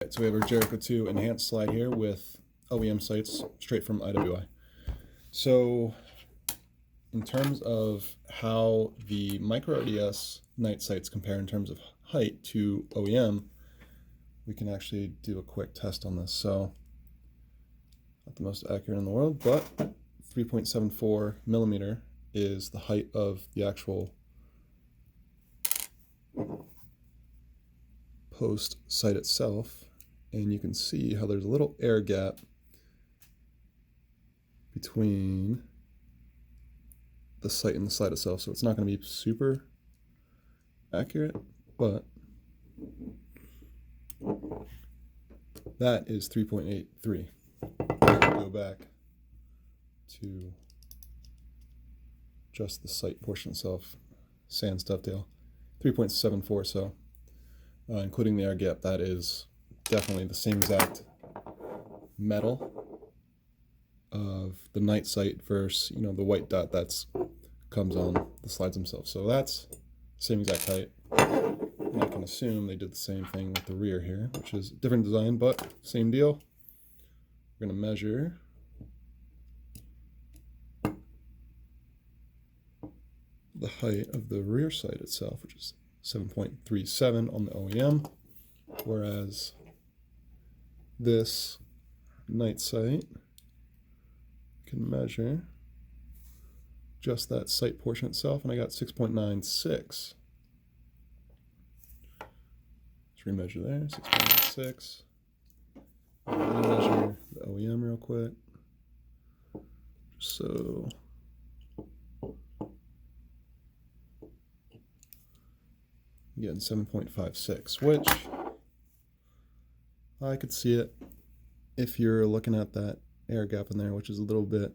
Right, so we have our Jericho 2 enhanced slide here with OEM sights straight from IWI. So in terms of how the MicroRDS night sights compare in terms of height to OEM, we can actually do a quick test on this. So not the most accurate in the world, but 3.74 millimeter is the height of the actual post sight itself. And you can see how there's a little air gap between the sight and the slide itself. So it's not going to be super accurate, but that is 3.83. Go back to just the sight portion itself, sans dovetail, 3.74. So including the air gap, that is definitely the same exact metal of the night sight versus the white dot that's comes on the slides themselves. So that's the same exact height. And I can assume they did the same thing with the rear here, which is a different design, but same deal. We're going to measure the height of the rear sight itself, which is 7.37 on the OEM, whereas this night sight can measure just that sight portion itself, and I got 6.96. Let's remeasure there, 6.96. Measure the OEM real quick, just so I'm getting 7.56, which I could see it if you're looking at that air gap in there, which is a little bit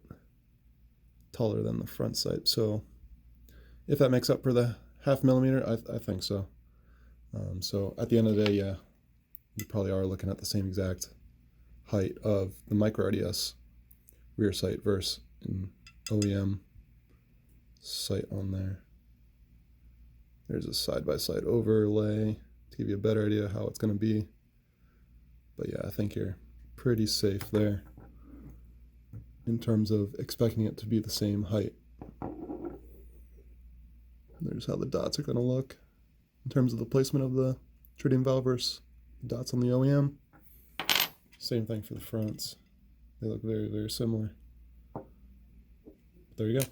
taller than the front sight. So if that makes up for the 0.5 millimeter, I think so. So at the end of the day, yeah, you probably are looking at the same exact height of the MicroRDS rear sight versus an OEM sight on there. There's a side-by-side overlay to give you a better idea how it's going to be. But yeah, I think you're pretty safe there in terms of expecting it to be the same height. There's how the dots are going to look in terms of the placement of the tritium valve versus the dots on the OEM. Same thing for the fronts. They look very, very similar. There you go.